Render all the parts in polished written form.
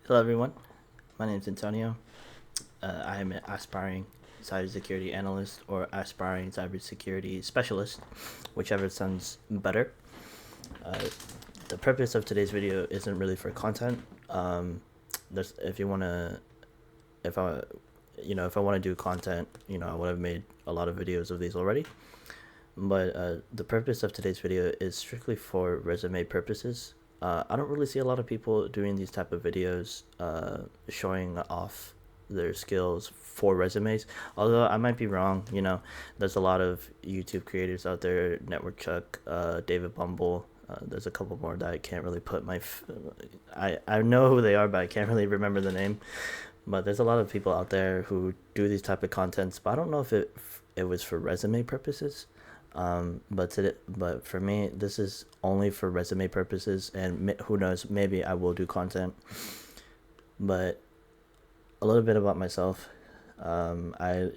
Hello, everyone. My name is Antonio. I am an aspiring cybersecurity analyst or aspiring cybersecurity specialist, whichever sounds better. Uh, the purpose of today's video isn't really for content. If you want to, if I, if I want to do content, I would have made a lot of videos of these already. But the purpose of today's video is strictly for resume purposes. I don't really see a lot of people doing these type of videos, showing off their skills for resumes. Although I might be wrong, there's a lot of YouTube creators out there, Network Chuck, David Bumble. There's a couple more that I can't really put I know who they are, but I can't really remember the name. But there's a lot of people out there who do these type of contents, but I don't know if it was for resume purposes. But for me, this is only for resume purposes, and who knows, maybe I will do content. But a little bit about myself. I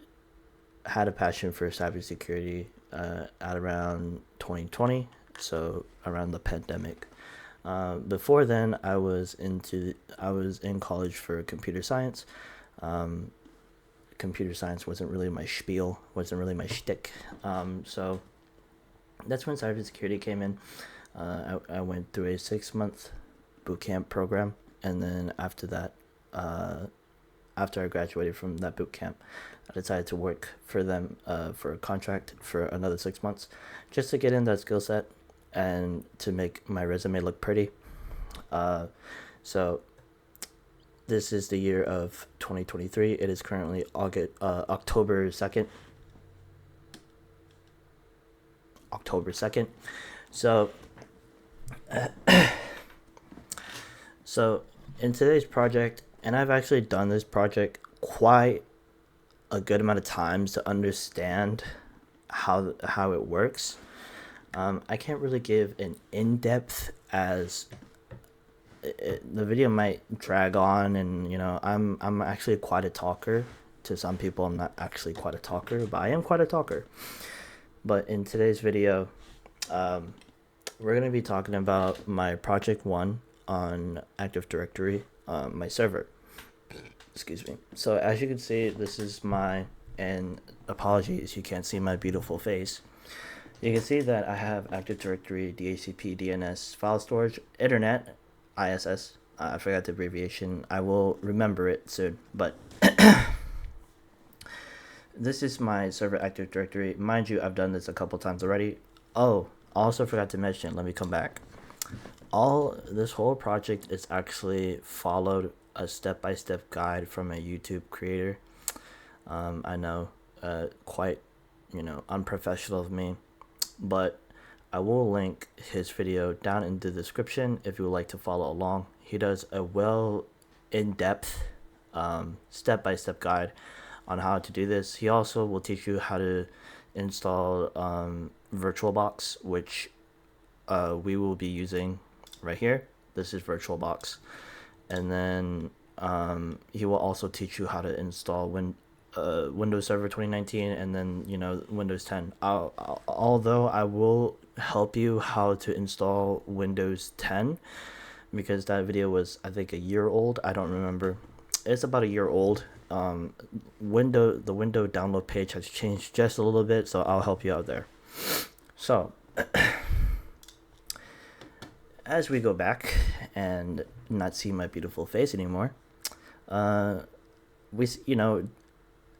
had a passion for cybersecurity at around 2020, so around the pandemic. Before then, I was in college for computer science. Computer science wasn't really my spiel, wasn't really my shtick. So that's when cybersecurity came in. I went through a 6-month boot camp program, and then after that, after I graduated from that boot camp, I decided to work for them for a contract for another 6 months, just to get in that skill set and to make my resume look pretty. So this is the year of 2023. It is currently October 2nd. October 2nd. So, so in today's project, and I've actually done this project quite a good amount of times to understand how it works. I can't really give an in-depth, as the video might drag on, and I'm actually quite a talker. To some people, I'm not actually quite a talker, but I am quite a talker. But in today's video, we're going to be talking about my project 1 on Active Directory, my server. Excuse me. So as you can see, this is and apologies, you can't see my beautiful face. You can see that I have Active Directory, DHCP, DNS, file storage, internet, ISS. I forgot the abbreviation. I will remember it soon. But this is my server Active Directory. Mind you, I've done this a couple times already. Oh, also forgot to mention, let me come back. This whole project is actually followed a step-by-step guide from a YouTube creator. I know, quite, unprofessional of me, but I will link his video down in the description if you would like to follow along. He does a in-depth, step-by-step guide on how to do this. He also will teach you how to install VirtualBox, which we will be using right here. This is VirtualBox. And then he will also teach you how to install Windows Server 2019 and then Windows 10. Although I will help you how to install Windows 10, because that video was, I think, a year old. I don't remember. It's about a year old. The window download page has changed just a little bit, so I'll help you out there. So as we go back and not see my beautiful face anymore,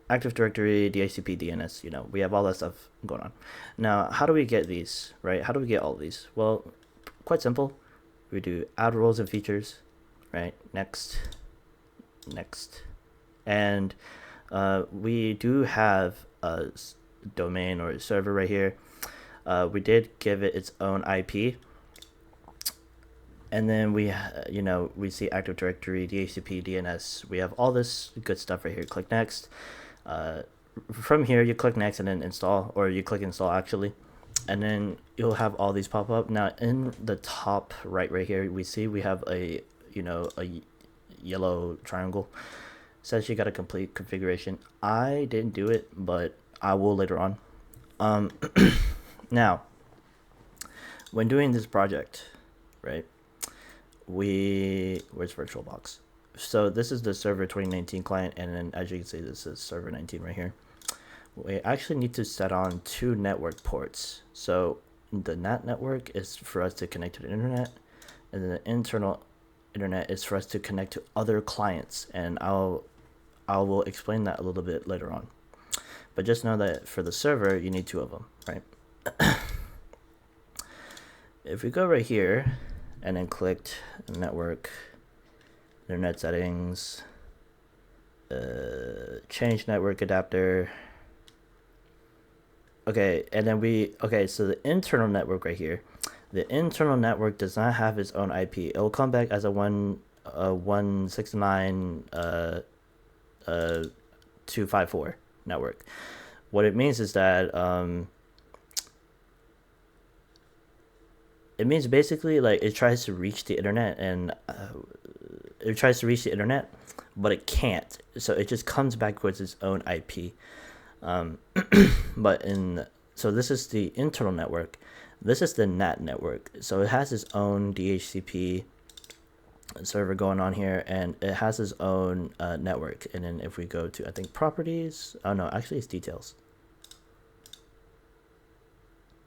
Active Directory, DHCP, DNS, we have all that stuff going on. Now, how do we get these, right? How do we get all these? Well, quite simple. We do add roles and features, right? Next. And we do have a domain or a server right here. We did give it its own IP. And then we see Active Directory, DHCP, DNS. We have all this good stuff right here. Click next. From here, you click next and then install, or you click install actually, and then you'll have all these pop up. Now in the top right here, we have a yellow triangle. Says you got a complete configuration. I didn't do it, but I will later on. Now, when doing this project, right? Where's VirtualBox? So this is the server 2019 client, and then as you can see, this is server 19 right here. We actually need to set on 2 network ports. So the NAT network is for us to connect to the internet, and then the internal internet is for us to connect to other clients, and I will explain that a little bit later on. But just know that for the server, you need 2 of them, right? If we go right here and then clicked network, internet settings, change network adapter. Okay, and then so the internal network right here, the internal network does not have its own IP. It'll come back as a 169 254 network. What it means is that it means basically like it tries to reach the internet, and but it can't. So it just comes back with its own IP. So this is the internal network. This is the NAT network. So it has its own DHCP server going on here, and it has its own network. And then if we go to, I think, properties, oh no, actually it's details.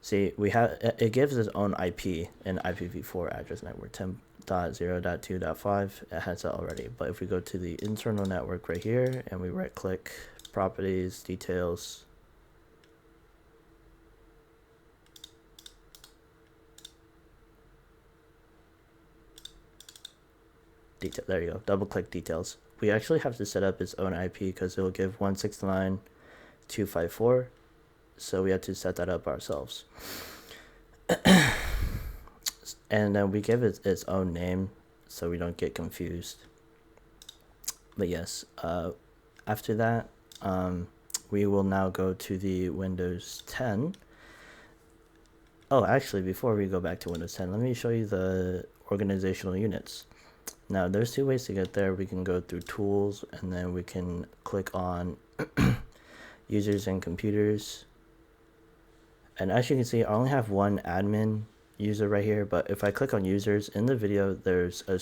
See, it gives its own IP and IPv4 address network 10.0.2.5. It has that already. But if we go to the internal network right here and we right click, properties, details, there you go, double click details. We actually have to set up its own IP because it will give 169.254. So we have to set that up ourselves. And then we give it its own name so we don't get confused. But yes, after that, we will now go to the Windows 10. Oh, actually, before we go back to Windows 10, let me show you the organizational units. Now, there's 2 ways to get there. We can go through tools, and then we can click on users and computers. And as you can see, I only have 1 admin user right here, but if I click on users in the video, there's a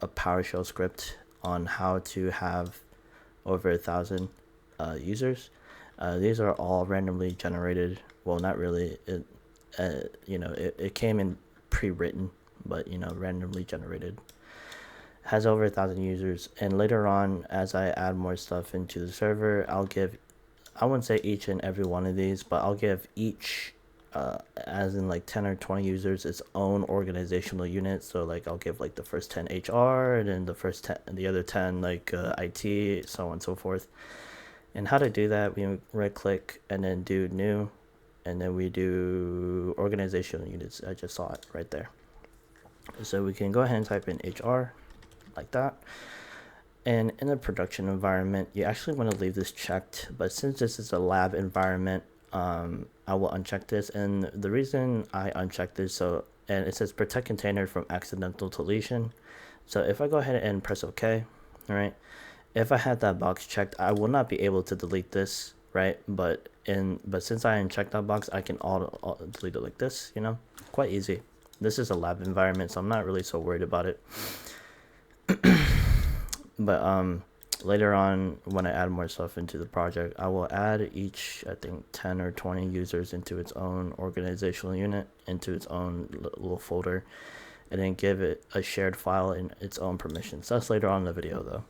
PowerShell script on how to have over 1,000 users. These are all randomly generated. Well, not really. It came in pre-written, but randomly generated. Has over 1,000 users, and later on, as I add more stuff into the server, I wouldn't say each and every one of these, but I'll give each, as in like 10 or 20 users, its own organizational unit. So like I'll give like the first 10 HR, and then the other 10 like IT, so on and so forth. And how to do that, we right click and then do new, and then we do organizational units. I just saw it right there. So we can go ahead and type in HR like that. And in a production environment, you actually want to leave this checked, but since this is a lab environment, I will uncheck this. And the reason I uncheck this, and it says protect container from accidental deletion. So if I go ahead and press OK, all right, if I had that box checked, I will not be able to delete this, right? But since I unchecked that box, I can auto delete it like this, quite easy. This is a lab environment, so I'm not really so worried about it. But later on, when I add more stuff into the project, I will add each, I think, 10 or 20 users into its own organizational unit, into its own little folder, and then give it a shared file in its own permissions. That's later on in the video, though.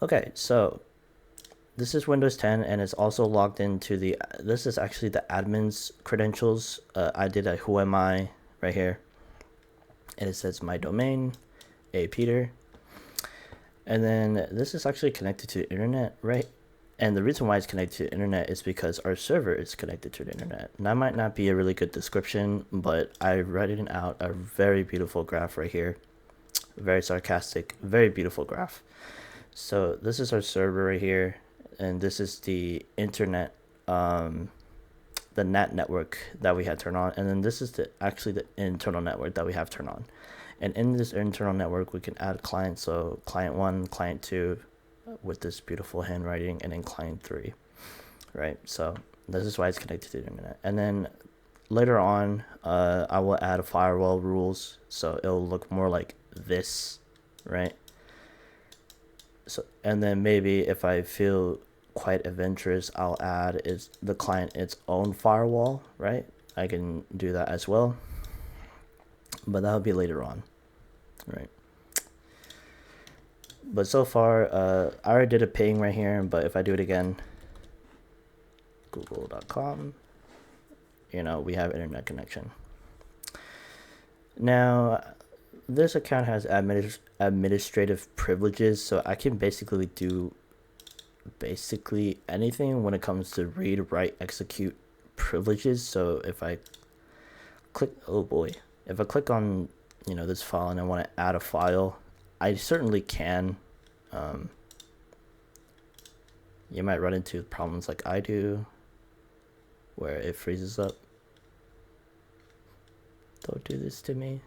Okay, so this is Windows 10, and it's also logged into this is actually the admin's credentials. I did a who am I right here, and it says my domain, Peter. And then this is actually connected to the internet, right? And the reason why it's connected to the internet is because our server is connected to the internet. And that might not be a really good description, but I read it out a very beautiful graph right here. Very sarcastic, very beautiful graph. So this is our server right here, and this is the internet, the NAT network that we had turned on, and then this is actually the internal network that we have turned on. And in this internal network, we can add clients. So client 1, client 2, with this beautiful handwriting, and then client 3, right? So this is why it's connected to the internet. And then later on, I will add firewall rules, so it'll look more like this, right? So, and then maybe if I feel quite adventurous, I'll add the client its own firewall, right? I can do that as well, but that'll be later on, right? But so far, I already did a ping right here, but if I do it again, google.com, we have internet connection. Now, this account has administrative privileges, so I can basically do anything when it comes to read, write, execute privileges. So if I click, if I click on, this file and I want to add a file, I certainly can. You might run into problems like I do, where it freezes up. Don't do this to me.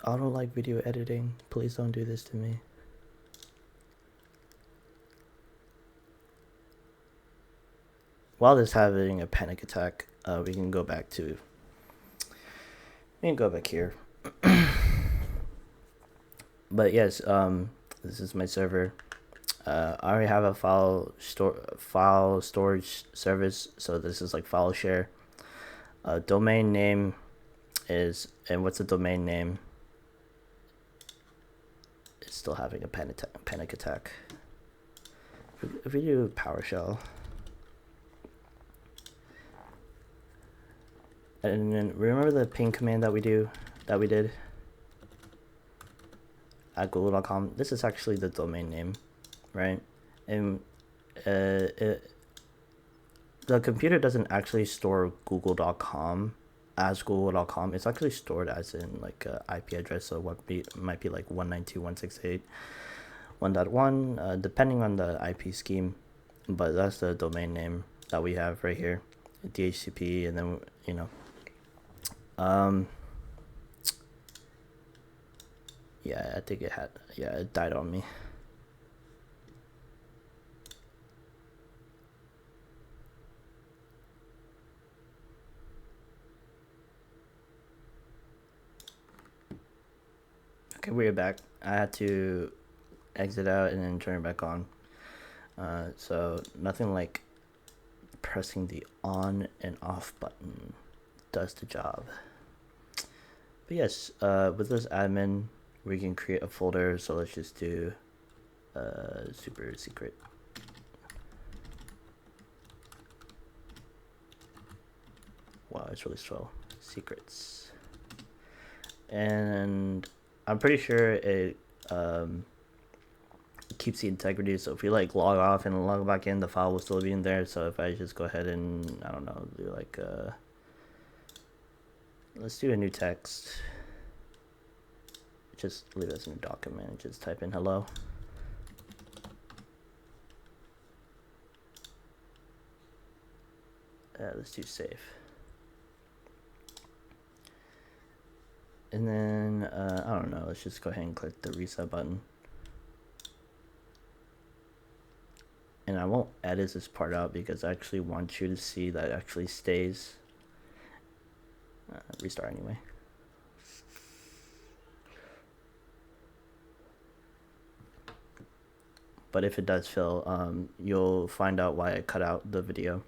I don't like video editing. Please don't do this to me. While this having a panic attack, we can go back here. But yes, this is my server. I already have a file storage service, so this is like file share. Domain name is, and what's the domain name? It's still having a panic attack. If we do PowerShell, and then remember the ping command that we did at google.com. This is actually the domain name, right? And the computer doesn't actually store google.com as google.com. It's actually stored as in like a IP address, so might be like 192.168.1.1, depending on the IP scheme, but that's the domain name that we have right here, DHCP, and then yeah, I think it died on me. Okay, we're back. I had to exit out and then turn it back on. So nothing like pressing the on and off button does the job. But yes, with this admin, we can create a folder. So let's just do super secret. Wow, it's really slow. Secrets. And I'm pretty sure it keeps the integrity. So if you like log off and log back in, the file will still be in there. So if I just go ahead and, I don't know, do like let's do a new text. Just leave it as a new document. Just type in hello. Let's do save. And then, I don't know, let's just go ahead and click the reset button. And I won't edit this part out because I actually want you to see that it actually stays. Restart anyway. But if it does fail, you'll find out why I cut out the video.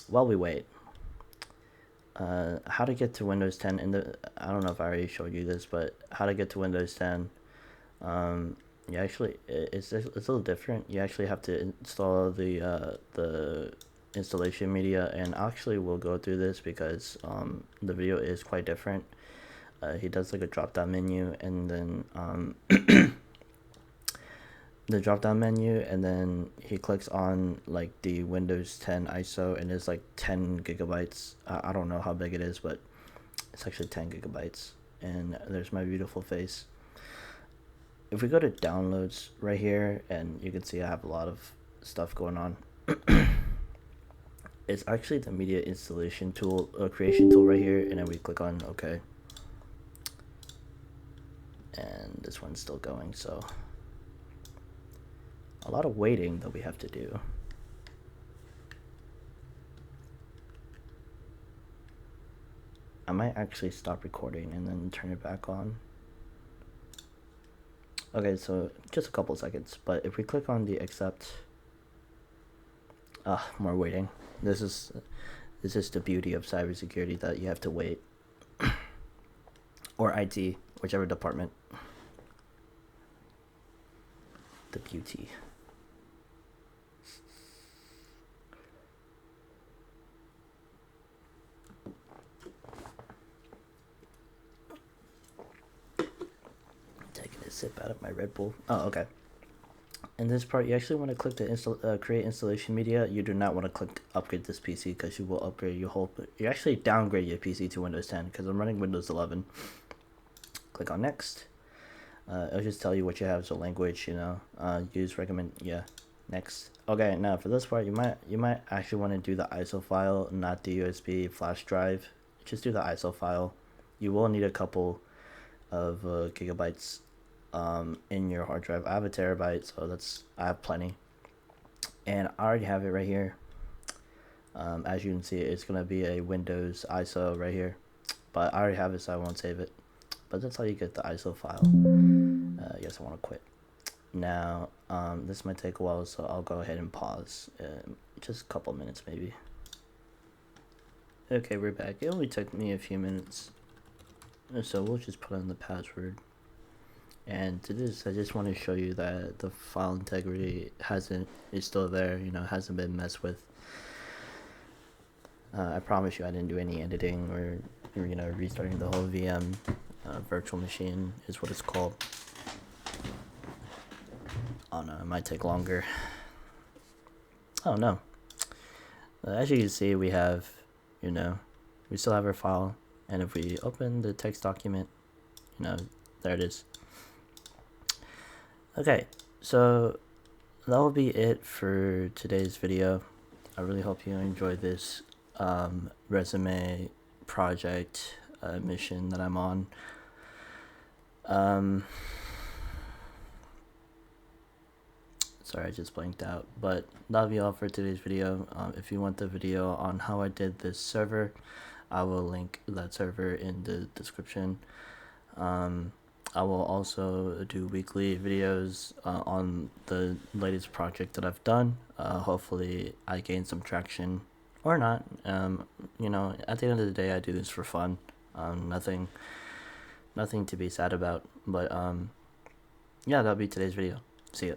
While we wait, how to get to Windows 10 I don't know if I already showed you this, but how to get to Windows 10, you actually, it's a little different. You actually have to install the installation media, and actually we'll go through this because the video is quite different. He does like a drop down menu, and then the drop down menu, and then he clicks on like the Windows 10 ISO, and it's like 10 gigabytes. I don't know how big it is, but it's actually 10 gigabytes. And there's my beautiful face. If we go to downloads right here, and you can see I have a lot of stuff going on. It's actually the media installation tool, creation tool right here, and then we click on OK. And this one's still going, so A lot of waiting that we have to do. I might actually stop recording and then turn it back on. Okay, so just a couple seconds, but if we click on the accept, more waiting. This is the beauty of cybersecurity, that you have to wait. Or IT, whichever department. The beauty. Taking a sip out of my Red Bull. Oh, okay. In this part, you actually want to click the create installation media. You do not want to click upgrade this PC, because you will upgrade your whole. You actually downgrade your PC to Windows 10, because I'm running Windows 11. Click on next. It'll just tell you what you have as a language. Use recommend. Yeah, next. Okay, now for this part, you might actually want to do the ISO file, not the USB flash drive. Just do the ISO file. You will need a couple of gigabytes in your hard drive. I have a terabyte, so I have plenty, and I already have it right here. As you can see, it's gonna be a Windows ISO right here, but I already have it, so I won't save it. But that's how you get the ISO file. Yes, I want to quit. Now, this might take a while, so I'll go ahead and pause. Just a couple minutes, maybe. Okay, we're back. It only took me a few minutes, so we'll just put in the password. And to this, I just want to show you that the file integrity is still there. Hasn't been messed with. I promise you, I didn't do any editing or restarting the whole VM. Virtual machine is what it's called. Oh no, it might take longer. Oh no. As you can see, we have, we still have our file, and if we open the text document, there it is. Okay, so that will be it for today's video. I really hope you enjoyed this resume project mission that I'm on. Sorry, I just blanked out, but that'll be all for today's video. If you want the video on how I did this server, I will link that server in the description. I will also do weekly videos on the latest project that I've done. Hopefully I gain some traction, or not. At the end of the day, I do this for fun. Nothing to be sad about. But yeah, that'll be today's video. See ya.